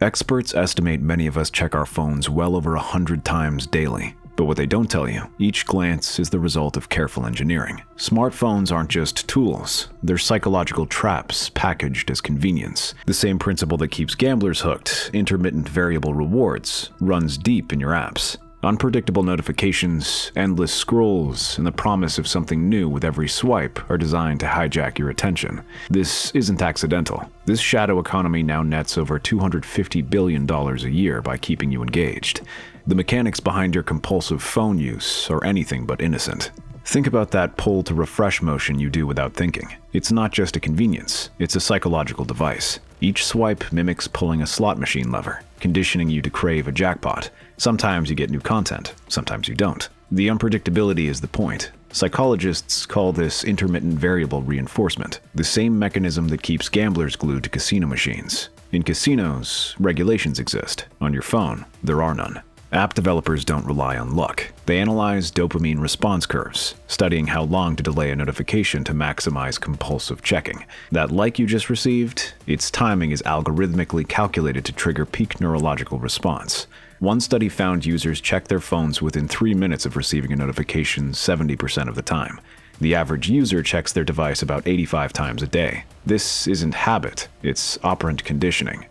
Experts estimate many of us check our phones well over 100 times daily. But what they don't tell you, each glance is the result of careful engineering. Smartphones aren't just tools, they're psychological traps packaged as convenience. The same principle that keeps gamblers hooked, intermittent variable rewards, runs deep in your apps. Unpredictable notifications, endless scrolls, and the promise of something new with every swipe are designed to hijack your attention. This isn't accidental. This shadow economy now nets over $250 billion a year by keeping you engaged. The mechanics behind your compulsive phone use are anything but innocent. Think about that pull to refresh motion you do without thinking. It's not just a convenience, it's a psychological device. Each swipe mimics pulling a slot machine lever, conditioning you to crave a jackpot. Sometimes you get new content, sometimes you don't. The unpredictability is the point. Psychologists call this intermittent variable reinforcement, the same mechanism that keeps gamblers glued to casino machines. In casinos, regulations exist. On your phone, there are none. App developers don't rely on luck. They analyze dopamine response curves, studying how long to delay a notification to maximize compulsive checking. That like you just received, its timing is algorithmically calculated to trigger peak neurological response. One study found users check their phones within 3 minutes of receiving a notification 70% of the time. The average user checks their device about 85 times a day. This isn't habit, it's operant conditioning.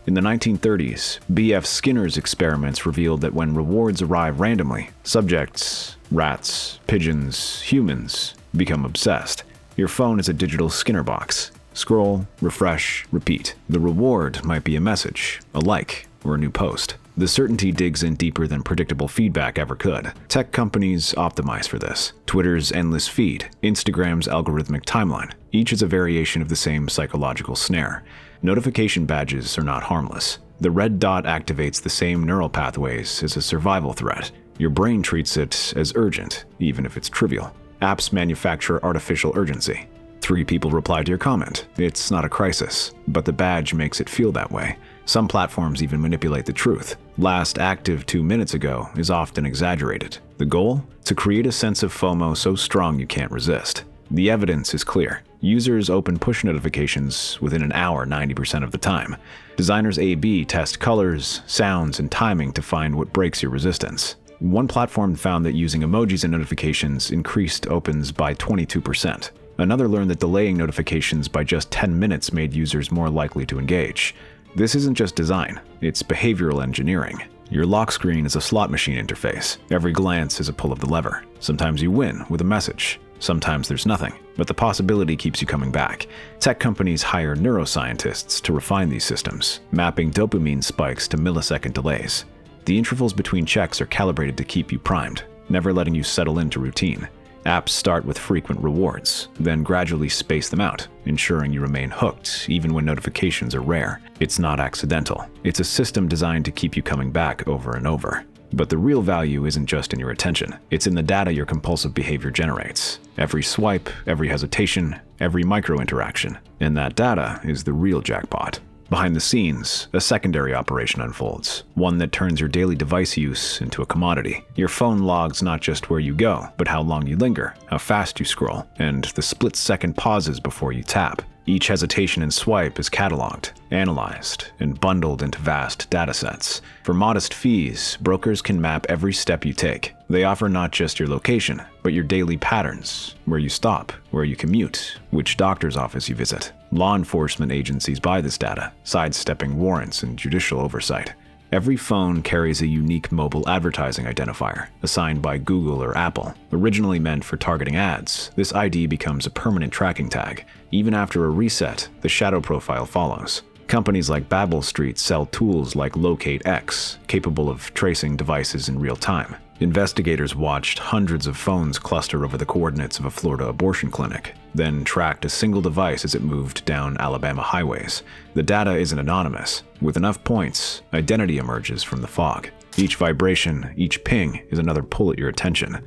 In the 1930s, B.F. Skinner's experiments revealed that when rewards arrive randomly, subjects, rats, pigeons, humans, become obsessed. Your phone is a digital Skinner box. Scroll, refresh, repeat. The reward might be a message, a like, or a new post. The certainty digs in deeper than predictable feedback ever could. Tech companies optimize for this. Twitter's endless feed, Instagram's algorithmic timeline. Each is a variation of the same psychological snare. Notification badges are not harmless. The red dot activates the same neural pathways as a survival threat. Your brain treats it as urgent, even if it's trivial. Apps manufacture artificial urgency. 3 people replied to your comment. It's not a crisis, but the badge makes it feel that way. Some platforms even manipulate the truth. Last active 2 minutes ago is often exaggerated. The goal? To create a sense of FOMO so strong you can't resist. The evidence is clear. Users open push notifications within an hour 90% of the time. Designers A/B test colors, sounds, and timing to find what breaks your resistance. One platform found that using emojis and notifications increased opens by 22%. Another learned that delaying notifications by just 10 minutes made users more likely to engage. This isn't just design, it's behavioral engineering. Your lock screen is a slot machine interface. Every glance is a pull of the lever. Sometimes you win with a message. Sometimes there's nothing, but the possibility keeps you coming back. Tech companies hire neuroscientists to refine these systems, mapping dopamine spikes to millisecond delays. The intervals between checks are calibrated to keep you primed, never letting you settle into routine. Apps start with frequent rewards, then gradually space them out, ensuring you remain hooked even when notifications are rare. It's not accidental. It's a system designed to keep you coming back over and over. But the real value isn't just in your attention. It's in the data your compulsive behavior generates. Every swipe, every hesitation, every micro-interaction. And that data is the real jackpot. Behind the scenes, a secondary operation unfolds, one that turns your daily device use into a commodity. Your phone logs not just where you go, but how long you linger, how fast you scroll, and the split-second pauses before you tap. Each hesitation and swipe is cataloged, analyzed, and bundled into vast datasets. For modest fees, brokers can map every step you take. They offer not just your location, but your daily patterns, where you stop, where you commute, which doctor's office you visit. Law enforcement agencies buy this data, sidestepping warrants and judicial oversight. Every phone carries a unique mobile advertising identifier, assigned by Google or Apple. Originally meant for targeting ads, this ID becomes a permanent tracking tag. Even after a reset, the shadow profile follows. Companies like Babel Street sell tools like Locate X, capable of tracing devices in real time. Investigators watched hundreds of phones cluster over the coordinates of a Florida abortion clinic, then tracked a single device as it moved down Alabama highways. The data isn't anonymous. With enough points, identity emerges from the fog. Each vibration, each ping is another pull at your attention.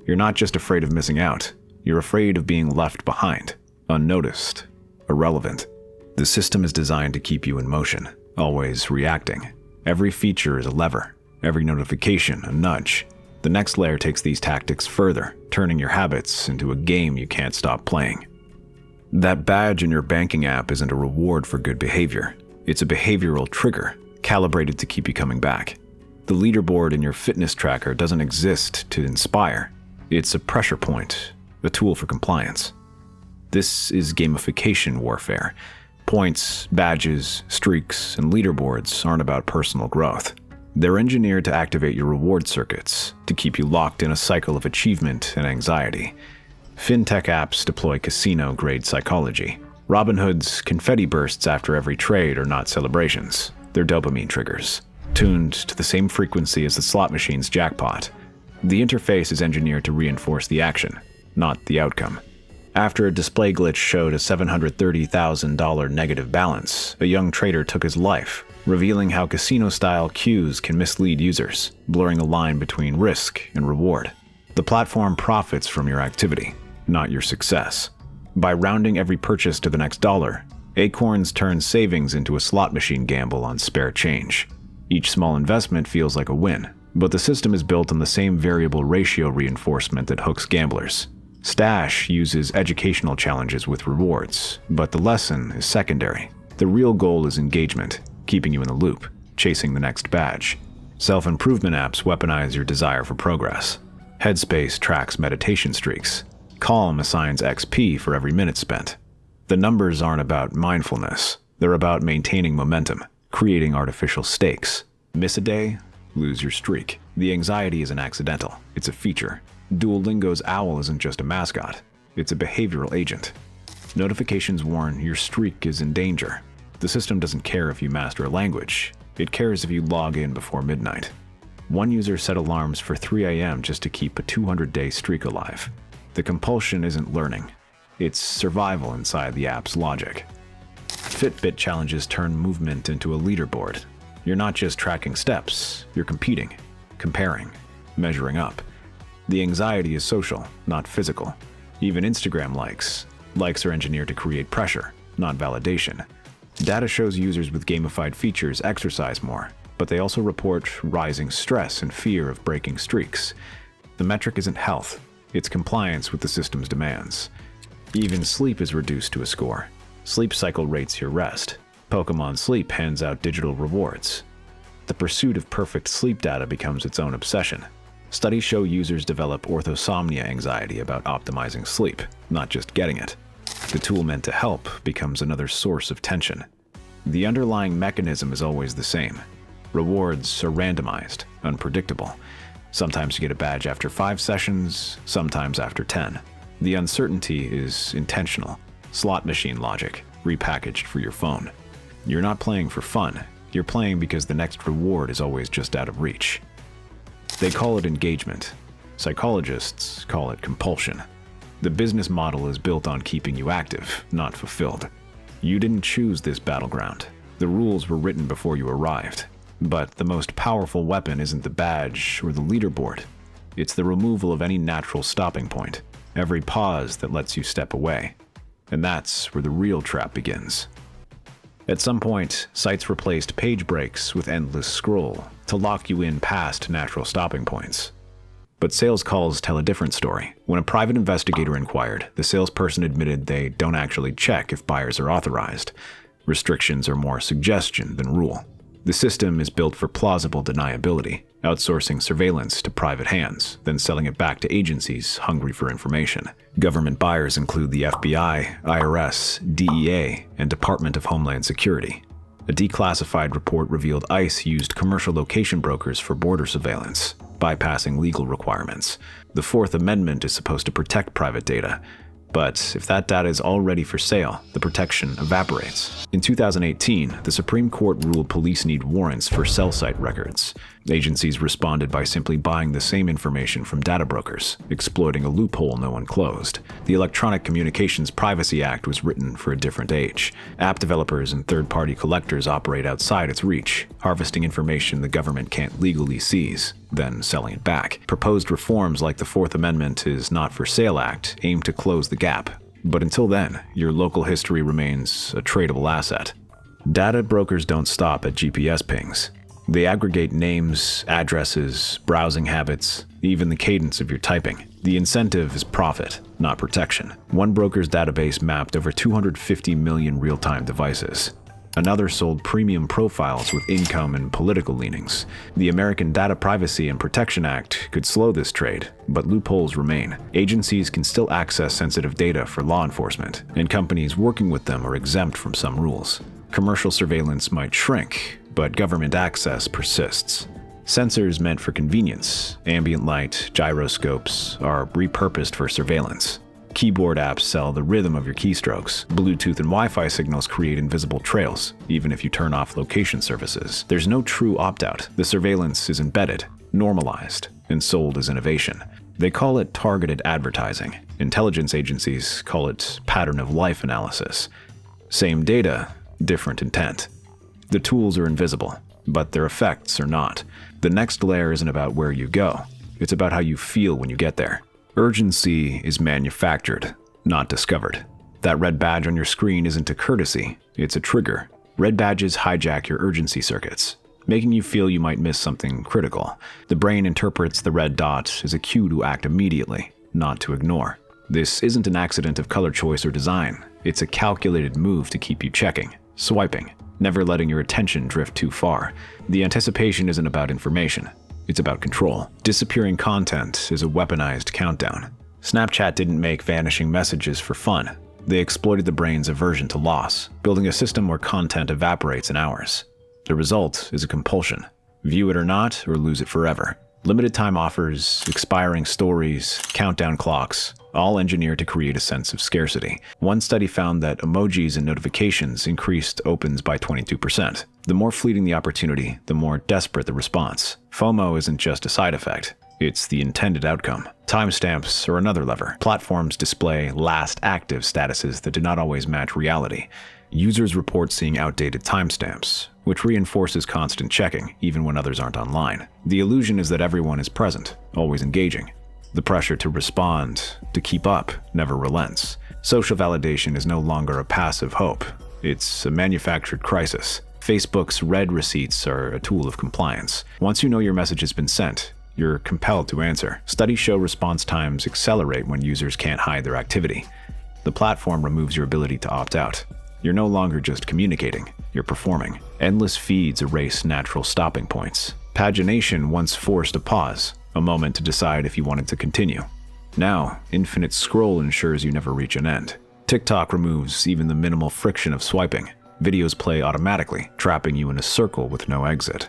You're not just afraid of missing out. You're afraid of being left behind, unnoticed, irrelevant. The system is designed to keep you in motion, always reacting. Every feature is a lever, every notification a nudge. The next layer takes these tactics further, turning your habits into a game you can't stop playing. That badge in your banking app isn't a reward for good behavior. It's a behavioral trigger. calibrated to keep you coming back. The leaderboard in your fitness tracker doesn't exist to inspire. It's a pressure point, a tool for compliance. This is gamification warfare. Points, badges, streaks, and leaderboards aren't about personal growth. They're engineered to activate your reward circuits, to keep you locked in a cycle of achievement and anxiety. Fintech apps deploy casino-grade psychology. Robinhood's confetti bursts after every trade are not celebrations. They're dopamine triggers, tuned to the same frequency as the slot machine's jackpot. The interface is engineered to reinforce the action, not the outcome. After a display glitch showed a $730,000 negative balance, a young trader took his life, revealing how casino-style cues can mislead users, blurring the line between risk and reward. The platform profits from your activity, not your success. By rounding every purchase to the next dollar, Acorns turn savings into a slot machine gamble on spare change. Each small investment feels like a win, but the system is built on the same variable ratio reinforcement that hooks gamblers. Stash uses educational challenges with rewards, but the lesson is secondary. The real goal is engagement, keeping you in the loop, chasing the next badge. Self-improvement apps weaponize your desire for progress. Headspace tracks meditation streaks. Calm assigns XP for every minute spent. The numbers aren't about mindfulness. They're about maintaining momentum, creating artificial stakes. Miss a day, lose your streak. The anxiety isn't accidental. It's a feature. Duolingo's owl isn't just a mascot. It's a behavioral agent. Notifications warn your streak is in danger. The system doesn't care if you master a language. It cares if you log in before midnight. One user set alarms for 3 a.m. just to keep a 200-day streak alive. The compulsion isn't learning. It's survival inside the app's logic. Fitbit challenges turn movement into a leaderboard. You're not just tracking steps, you're competing, comparing, measuring up. The anxiety is social, not physical. Even Instagram likes. Likes are engineered to create pressure, not validation. Data shows users with gamified features exercise more, but they also report rising stress and fear of breaking streaks. The metric isn't health, it's compliance with the system's demands. Even sleep is reduced to a score. Sleep Cycle rates your rest. Pokemon Sleep hands out digital rewards. The pursuit of perfect sleep data becomes its own obsession. Studies show users develop orthosomnia anxiety about optimizing sleep, not just getting it. The tool meant to help becomes another source of tension. The underlying mechanism is always the same. Rewards are randomized, unpredictable. Sometimes you get a badge after 5 sessions, sometimes after 10. The uncertainty is intentional. Slot machine logic, repackaged for your phone. You're not playing for fun. You're playing because the next reward is always just out of reach. They call it engagement. Psychologists call it compulsion. The business model is built on keeping you active, not fulfilled. You didn't choose this battleground. The rules were written before you arrived. But the most powerful weapon isn't the badge or the leaderboard. It's the removal of any natural stopping point, every pause that lets you step away. And that's where the real trap begins. At some point, sites replaced page breaks with endless scroll to lock you in past natural stopping points. But sales calls tell a different story. When a private investigator inquired, the salesperson admitted they don't actually check if buyers are authorized. Restrictions are more suggestion than rule. The system is built for plausible deniability, outsourcing surveillance to private hands, then selling it back to agencies hungry for information. Government buyers include the FBI, IRS, DEA, and Department of Homeland Security. A declassified report revealed ICE used commercial location brokers for border surveillance, bypassing legal requirements. The Fourth Amendment is supposed to protect private data, but if that data is already for sale, the protection evaporates. In 2018, the Supreme Court ruled police need warrants for cell site records. Agencies responded by simply buying the same information from data brokers, exploiting a loophole no one closed. The Electronic Communications Privacy Act was written for a different age. App developers and third-party collectors operate outside its reach, harvesting information the government can't legally seize, then selling it back. Proposed reforms like the Fourth Amendment is Not for Sale Act aim to close the gap. But until then, your local history remains a tradable asset. Data brokers don't stop at GPS pings. They aggregate names, addresses, browsing habits, even the cadence of your typing. The incentive is profit, not protection. One broker's database mapped over 250 million real-time devices. Another sold premium profiles with income and political leanings. The American Data Privacy and Protection Act could slow this trade, but loopholes remain. Agencies can still access sensitive data for law enforcement, and companies working with them are exempt from some rules. Commercial surveillance might shrink, but government access persists. Sensors meant for convenience, ambient light, gyroscopes, are repurposed for surveillance. Keyboard apps sell the rhythm of your keystrokes. Bluetooth and Wi-Fi signals create invisible trails, even if you turn off location services. There's no true opt-out. The surveillance is embedded, normalized, and sold as innovation. They call it targeted advertising. Intelligence agencies call it pattern of life analysis. Same data, different intent. The tools are invisible, but their effects are not. The next layer isn't about where you go. It's about how you feel when you get there. Urgency is manufactured, not discovered. That red badge on your screen isn't a courtesy, it's a trigger. Red badges hijack your urgency circuits, making you feel you might miss something critical. The brain interprets the red dot as a cue to act immediately, not to ignore. This isn't an accident of color choice or design. It's a calculated move to keep you checking, swiping, never letting your attention drift too far. The anticipation isn't about information. It's about control. Disappearing content is a weaponized countdown. Snapchat didn't make vanishing messages for fun. They exploited the brain's aversion to loss, building a system where content evaporates in hours. The result is a compulsion. View it or not, or lose it forever. Limited time offers, expiring stories, countdown clocks, all engineered to create a sense of scarcity. One study found that emojis and notifications increased opens by 22%. The more fleeting the opportunity, the more desperate the response. FOMO isn't just a side effect, it's the intended outcome. Timestamps are another lever. Platforms display last active statuses that do not always match reality. Users report seeing outdated timestamps, which reinforces constant checking, even when others aren't online. The illusion is that everyone is present, always engaging. The pressure to respond, to keep up, never relents. Social validation is no longer a passive hope. It's a manufactured crisis. Facebook's read receipts are a tool of compliance. Once you know your message has been sent, you're compelled to answer. Studies show response times accelerate when users can't hide their activity. The platform removes your ability to opt out. You're no longer just communicating, you're performing. Endless feeds erase natural stopping points. Pagination once forced a pause, a moment to decide if you wanted to continue. Now, infinite scroll ensures you never reach an end. TikTok removes even the minimal friction of swiping. Videos play automatically, trapping you in a circle with no exit.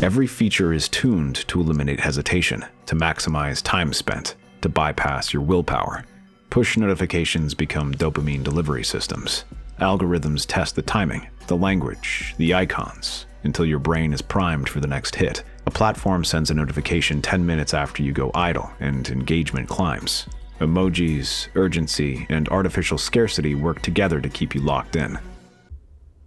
Every feature is tuned to eliminate hesitation, to maximize time spent, to bypass your willpower. Push notifications become dopamine delivery systems. Algorithms test the timing, the language, the icons, until your brain is primed for the next hit. A platform sends a notification 10 minutes after you go idle, and engagement climbs. Emojis, urgency, and artificial scarcity work together to keep you locked in.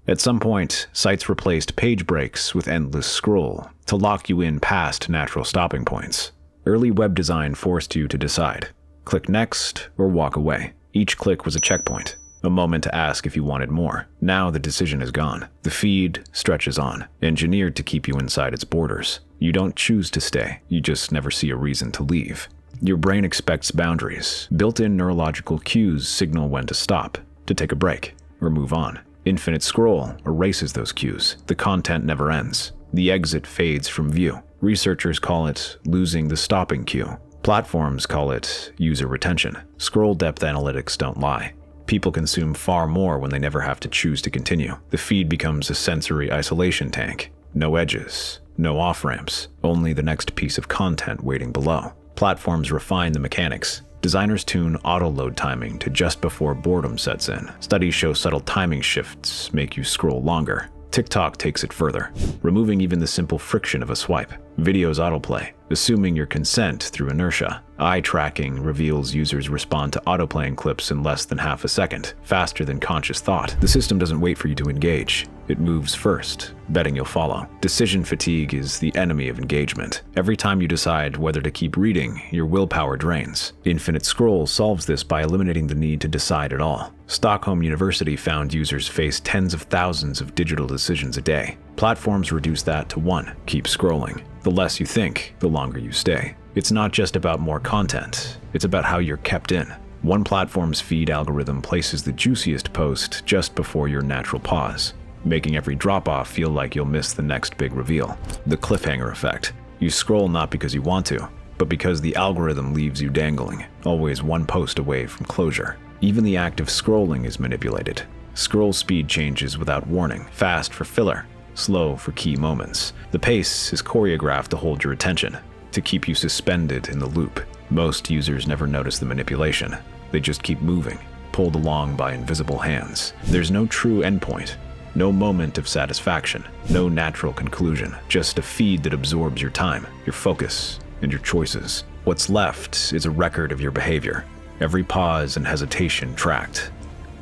At some point, sites replaced page breaks with endless scroll to lock you in past natural stopping points. Early web design forced you to decide. Click next or walk away. Each click was a checkpoint, a moment to ask if you wanted more. Now the decision is gone. The feed stretches on, engineered to keep you inside its borders. You don't choose to stay, you just never see a reason to leave. Your brain expects boundaries. Built-in neurological cues signal when to stop, to take a break, or move on. Infinite scroll erases those cues. The content never ends. The exit fades from view. Researchers call it losing the stopping cue. Platforms call it user retention. Scroll depth analytics don't lie. People consume far more when they never have to choose to continue. The feed becomes a sensory isolation tank. No edges, no off-ramps, only the next piece of content waiting below. Platforms refine the mechanics. Designers tune auto-load timing to just before boredom sets in. Studies show subtle timing shifts make you scroll longer. TikTok takes it further, removing even the simple friction of a swipe. Videos autoplay, assuming your consent through inertia. Eye tracking reveals users respond to autoplaying clips in less than half a second, faster than conscious thought. The system doesn't wait for you to engage. It moves first, betting you'll follow. Decision fatigue is the enemy of engagement. Every time you decide whether to keep reading, your willpower drains. Infinite scroll solves this by eliminating the need to decide at all. Stockholm University found users face tens of thousands of digital decisions a day. Platforms reduce that to one: keep scrolling. The less you think, the longer you stay. It's not just about more content, it's about how you're kept in. One platform's feed algorithm places the juiciest post just before your natural pause. making every drop-off feel like you'll miss the next big reveal. The cliffhanger effect. You scroll not because you want to, but because the algorithm leaves you dangling, always one post away from closure. Even the act of scrolling is manipulated. Scroll speed changes without warning, fast for filler, slow for key moments. The pace is choreographed to hold your attention, to keep you suspended in the loop. Most users never notice the manipulation. They just keep moving, pulled along by invisible hands. There's no true endpoint, no moment of satisfaction, no natural conclusion, just a feed that absorbs your time, your focus, and your choices. What's left is a record of your behavior, every pause and hesitation tracked.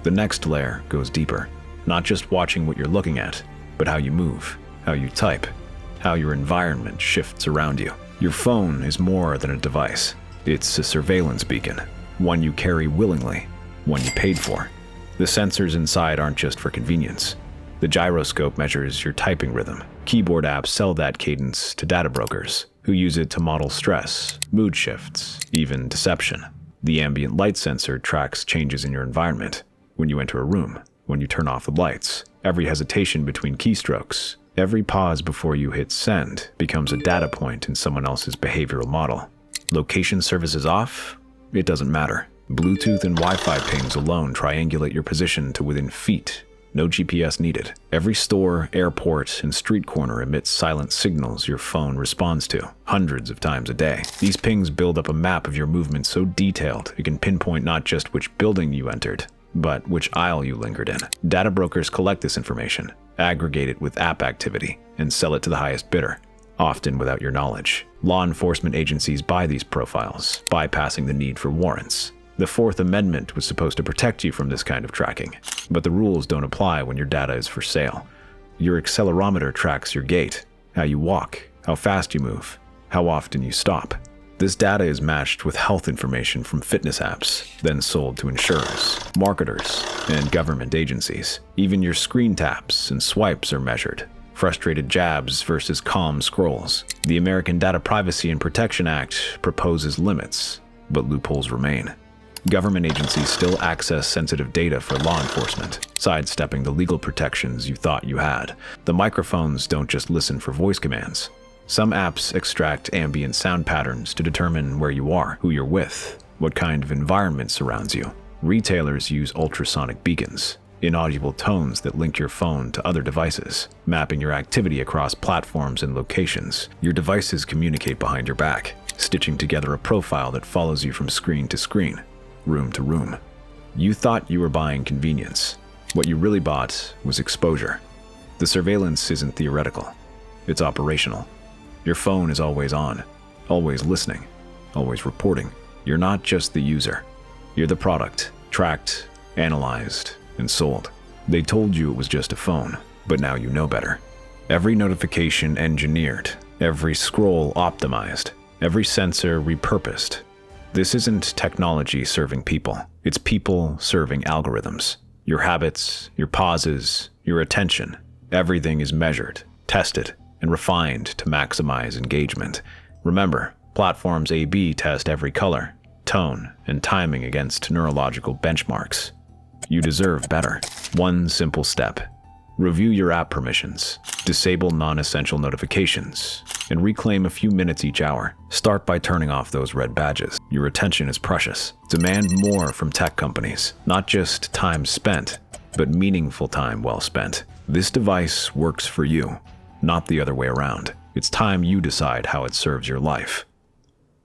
The next layer goes deeper, not just watching what you're looking at, but how you move, how you type, how your environment shifts around you. Your phone is more than a device. It's a surveillance beacon, one you carry willingly, one you paid for. The sensors inside aren't just for convenience. The gyroscope measures your typing rhythm. Keyboard apps sell that cadence to data brokers, who use it to model stress, mood shifts, even deception. The ambient light sensor tracks changes in your environment. When you enter a room, when you turn off the lights, every hesitation between keystrokes, every pause before you hit send becomes a data point in someone else's behavioral model. Location services off? It doesn't matter. Bluetooth and Wi-Fi pings alone triangulate your position to within feet. No GPS needed. Every store, airport, and street corner emits silent signals your phone responds to, hundreds of times a day. These pings build up a map of your movement so detailed it can pinpoint not just which building you entered, but which aisle you lingered in. Data brokers collect this information, aggregate it with app activity, and sell it to the highest bidder, often without your knowledge. Law enforcement agencies buy these profiles, bypassing the need for warrants. The Fourth Amendment was supposed to protect you from this kind of tracking, but the rules don't apply when your data is for sale. Your accelerometer tracks your gait, how you walk, how fast you move, how often you stop. This data is matched with health information from fitness apps, then sold to insurers, marketers, and government agencies. Even your screen taps and swipes are measured. Frustrated jabs versus calm scrolls. The American Data Privacy and Protection Act proposes limits, but loopholes remain. Government agencies still access sensitive data for law enforcement, sidestepping the legal protections you thought you had. The microphones don't just listen for voice commands. Some apps extract ambient sound patterns to determine where you are, who you're with, what kind of environment surrounds you. Retailers use ultrasonic beacons, inaudible tones that link your phone to other devices, mapping your activity across platforms and locations. Your devices communicate behind your back, stitching together a profile that follows you from screen to screen, room to room. You thought you were buying convenience. What you really bought was exposure. The surveillance isn't theoretical, it's operational. Your phone is always on, always listening, always reporting. You're not just the user. You're the product, tracked, analyzed, and sold. They told you it was just a phone, but now you know better. Every notification engineered, every scroll optimized, every sensor repurposed. This isn't technology serving people. It's people serving algorithms. Your habits, your pauses, your attention, everything is measured, tested, and refined to maximize engagement. Remember, platforms A/B test every color, tone, and timing against neurological benchmarks. You deserve better. One simple step. Review your app permissions, disable non-essential notifications, and reclaim a few minutes each hour. Start by turning off those red badges. Your attention is precious. Demand more from tech companies, not just time spent, but meaningful time well spent. This device works for you, not the other way around. It's time you decide how it serves your life.